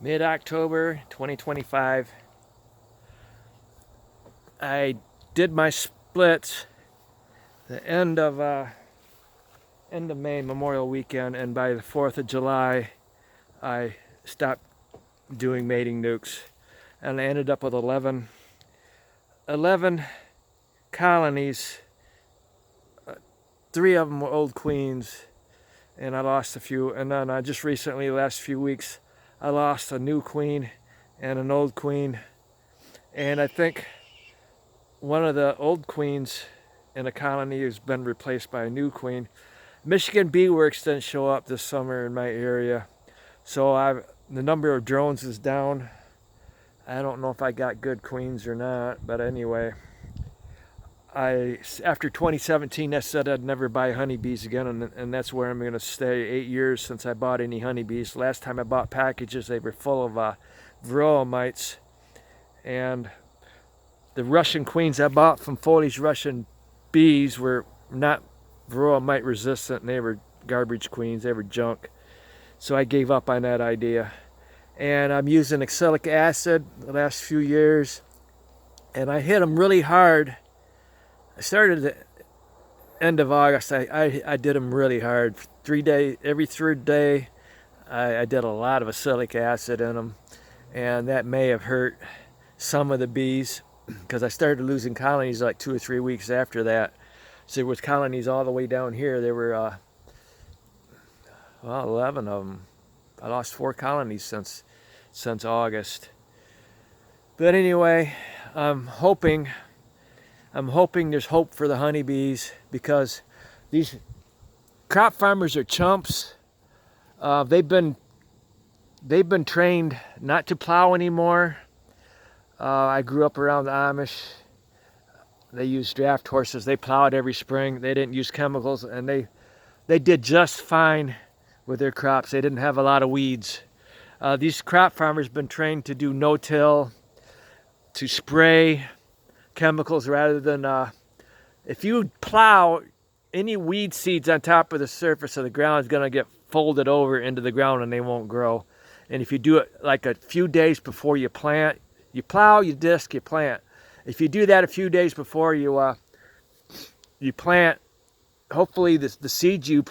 Mid-October 2025. I did my splits the end of May, Memorial Weekend, and by the 4th of July, I stopped doing mating nukes, and I ended up with 11 colonies. 3 of them were old queens, and I lost a few. And then I just recently, the last few weeks, I lost a new queen and an old queen. And I think one of the old queens in a colony has been replaced by a new queen. Michigan Bee Works didn't show up this summer in my area, so the number of drones is down. I don't know if I got good queens or not, but anyway, after 2017, I said I'd never buy honeybees again, and that's where I'm going to stay. 8 years since I bought any honeybees. Last time I bought packages, they were full of varroa mites, and the Russian queens I bought from Foley's Russian Bees were not varroa mite resistant, and they were garbage queens. They were junk, so I gave up on that idea. And I'm using oxalic acid the last few years, and I hit them really hard. I started at the end of August. I did them really hard. Every third day, I did a lot of oxalic acid in them, and that may have hurt some of the bees because I started losing colonies like 2 or 3 weeks after that. So there was colonies all the way down here. There were 11 of them. I lost 4 colonies since August. But anyway, I'm hoping there's hope for the honeybees, because these crop farmers are chumps. They've been trained not to plow anymore. I grew up around the Amish. They used draft horses. They plowed every spring. They didn't use chemicals, and they did just fine with their crops. They didn't have a lot of weeds. These crop farmers have been trained to do no-till, to spray chemicals rather than if you plow, any weed seeds on top of the surface of the ground is going to get folded over into the ground and they won't grow. And if you do it like a few days before you plant, you plow, you disc, you plant. If you do that a few days before you plant, hopefully the seeds you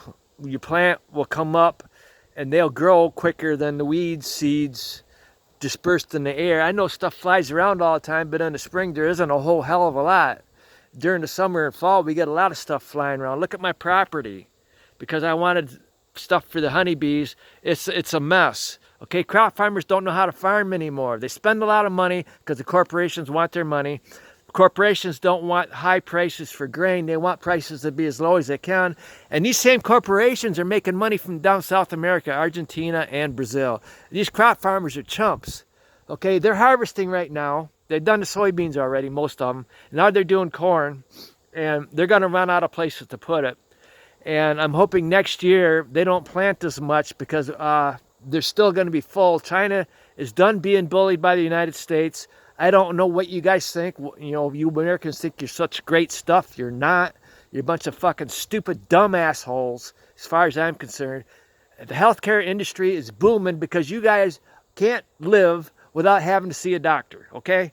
plant will come up and they'll grow quicker than the weed seeds dispersed in the air. I know stuff flies around all the time, but in the spring there isn't a whole hell of a lot. During the summer and fall, we get a lot of stuff flying around. Look at my property. Because I wanted stuff for the honeybees, it's a mess. Okay, crop farmers don't know how to farm anymore. They spend a lot of money because the corporations want their money. Corporations don't want high prices for grain. They want prices to be as low as they can. And these same corporations are making money from down South America, Argentina, and Brazil. These crop farmers are chumps. Okay, they're harvesting right now. They've done the soybeans already, most of them. Now they're doing corn, and they're going to run out of places to put it. And I'm hoping next year they don't plant as much because they're still going to be full. China is done being bullied by the United States. I don't know what you guys think. You know, you Americans think you're such great stuff. You're not. You're a bunch of fucking stupid, dumb assholes, as far as I'm concerned. The healthcare industry is booming because you guys can't live without having to see a doctor, okay?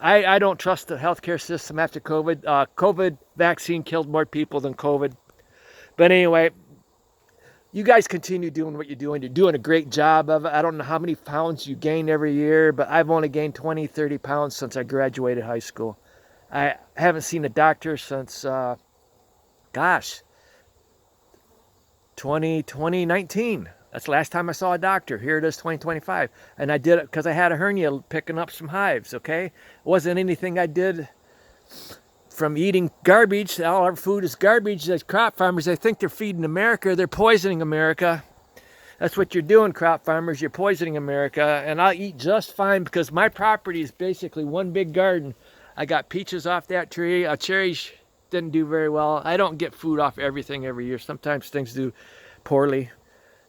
I don't trust the healthcare system after COVID. COVID vaccine killed more people than COVID. But anyway, you guys continue doing what you're doing. You're doing a great job of it. I don't know how many pounds you gain every year, but I've only gained 20, 30 pounds since I graduated high school. I haven't seen a doctor since, 2019. That's the last time I saw a doctor. Here it is, 2025. And I did it because I had a hernia picking up some hives, okay? It wasn't anything I did from eating garbage. All our food is garbage. As crop farmers, they think they're feeding America. They're poisoning America. That's what you're doing, crop farmers. You're poisoning America. And I'll eat just fine because my property is basically one big garden. I got peaches off that tree. Cherries didn't do very well. I don't get food off everything every year. Sometimes things do poorly.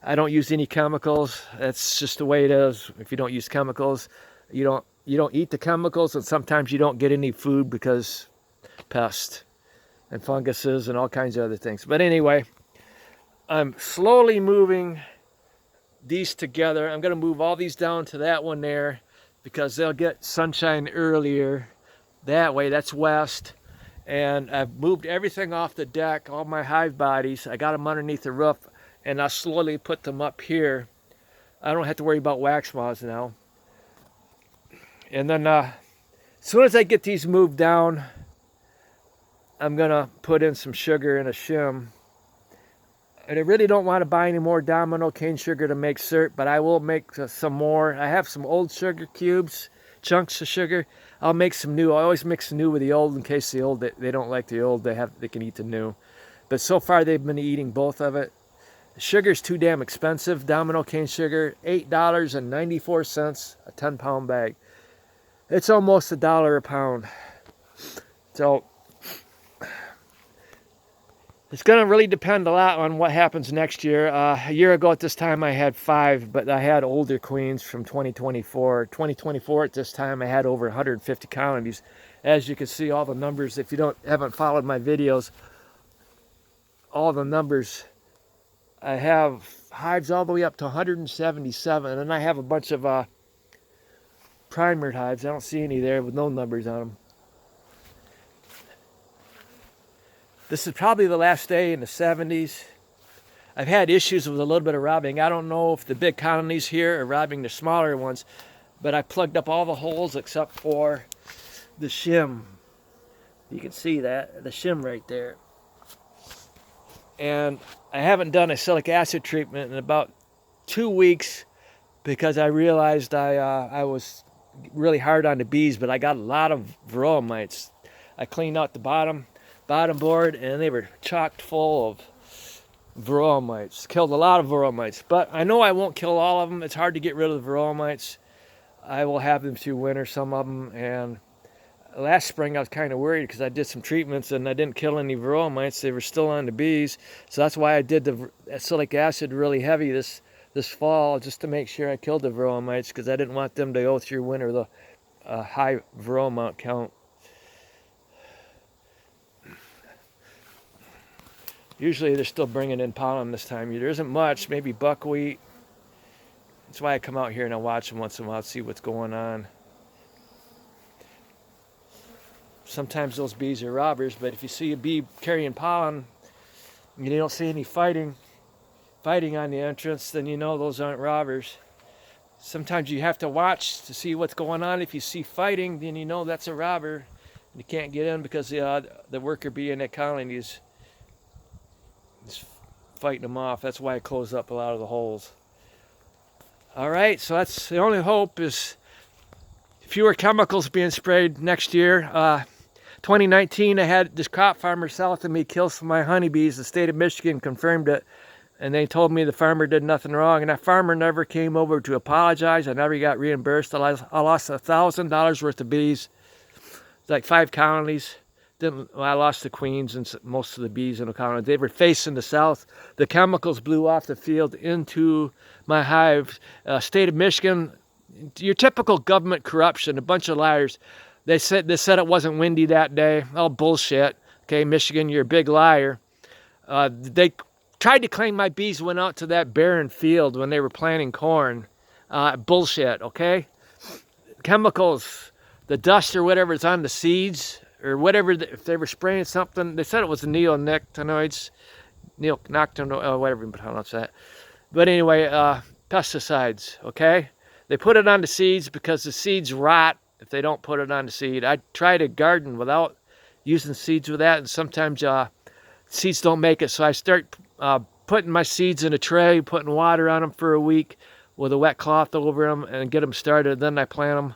I don't use any chemicals. That's just the way it is. If you don't use chemicals, you don't eat the chemicals, and sometimes you don't get any food because pests and funguses and all kinds of other things. But anyway, I'm slowly moving these together. I'm going to move all these down to that one there because they'll get sunshine earlier. That way, that's west. And I've moved everything off the deck, all my hive bodies. I got them underneath the roof, and I'll slowly put them up here. I don't have to worry about wax moths now. And then as soon as I get these moved down, I'm gonna put in some sugar and a shim. And I really don't want to buy any more domino cane sugar to make syrup, but I will make some more. I have some old sugar cubes, chunks of sugar. I'll make some new. I always mix the new with the old in case the old, they don't like the old, they can eat the new. But so far they've been eating both of it. Sugar's too damn expensive. Domino cane sugar, $8.94 a 10-pound bag. It's almost $1 a pound. So it's going to really depend a lot on what happens next year. A year ago at this time I had 5, but I had older queens from 2024. 2024 at this time I had over 150 colonies. As you can see, all the numbers, if you haven't followed my videos, all the numbers, I have hives all the way up to 177, and I have a bunch of primered hives. I don't see any there with no numbers on them. This is probably the last day in the 70s. I've had issues with a little bit of robbing. I don't know if the big colonies here are robbing the smaller ones, but I plugged up all the holes except for the shim. You can see that, the shim right there. And I haven't done a silic acid treatment in about 2 weeks because I realized I was really hard on the bees, but I got a lot of varroa mites. I cleaned out the bottom board, and they were chocked full of varroa mites. Killed a lot of varroa mites, but I know I won't kill all of them. It's hard to get rid of the varroa mites. I will have them through winter, some of them. And last spring I was kind of worried because I did some treatments and I didn't kill any varroa mites. They were still on the bees, so that's why I did the silic acid really heavy this fall, just to make sure I killed the varroa mites, because I didn't want them to go through winter the high varroa mite count. Usually they're still bringing in pollen this time of year. There isn't much, maybe buckwheat. That's why I come out here and I watch them once in a while, see what's going on. Sometimes those bees are robbers, but if you see a bee carrying pollen and you don't see any fighting on the entrance, then you know those aren't robbers. Sometimes you have to watch to see what's going on. If you see fighting, then you know that's a robber. You can't get in because the worker bee in that colony is fighting them off. That's why I close up a lot of the holes. All right, so that's the only hope is fewer chemicals being sprayed next year. 2019, I had this crop farmer south of me kill some of my honeybees. The state of Michigan confirmed it, and they told me the farmer did nothing wrong. And that farmer never came over to apologize. I never got reimbursed. I lost $1,000 worth of bees, like 5 colonies. I lost the queens and most of the bees in the colony. They were facing the south. The chemicals blew off the field into my hives. State of Michigan, your typical government corruption, a bunch of liars. They said it wasn't windy that day. Oh, bullshit. Okay, Michigan, you're a big liar. They tried to claim my bees went out to that barren field when they were planting corn. Bullshit, okay? Chemicals, the dust or whatever is on the seeds, or whatever, if they were spraying something, they said it was the neonicotinoids, whatever you pronounce that. But anyway, pesticides, okay? They put it on the seeds because the seeds rot if they don't put it on the seed. I try to garden without using seeds with that, and sometimes seeds don't make it, so I start putting my seeds in a tray, putting water on them for a week with a wet cloth over them, and get them started. Then I plant them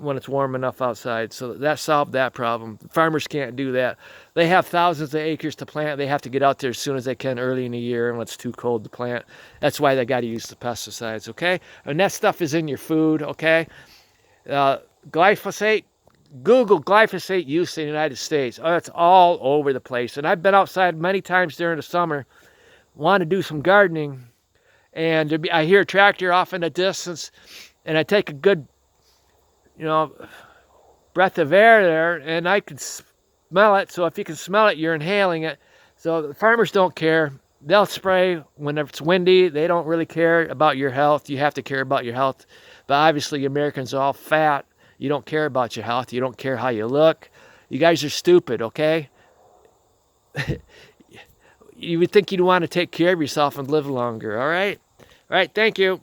when it's warm enough outside. So that solved that problem. Farmers can't do that. They have thousands of acres to plant. They have to get out there as soon as they can early in the year when it's too cold to plant. That's why they got to use the pesticides, okay? And that stuff is in your food, okay? Glyphosate, Google glyphosate use in the United States. Oh, it's all over the place. And I've been outside many times during the summer, want to do some gardening, and I hear a tractor off in the distance, and I take a good breath of air there, and I can smell it. So if you can smell it, you're inhaling it. So the farmers don't care. they'll spray when it's windy. They don't really care about your health. You have to care about your health. But obviously, Americans are all fat. You don't care about your health. You don't care how you look. You guys are stupid, okay? You would think you'd want to take care of yourself and live longer, all right? All right, thank you.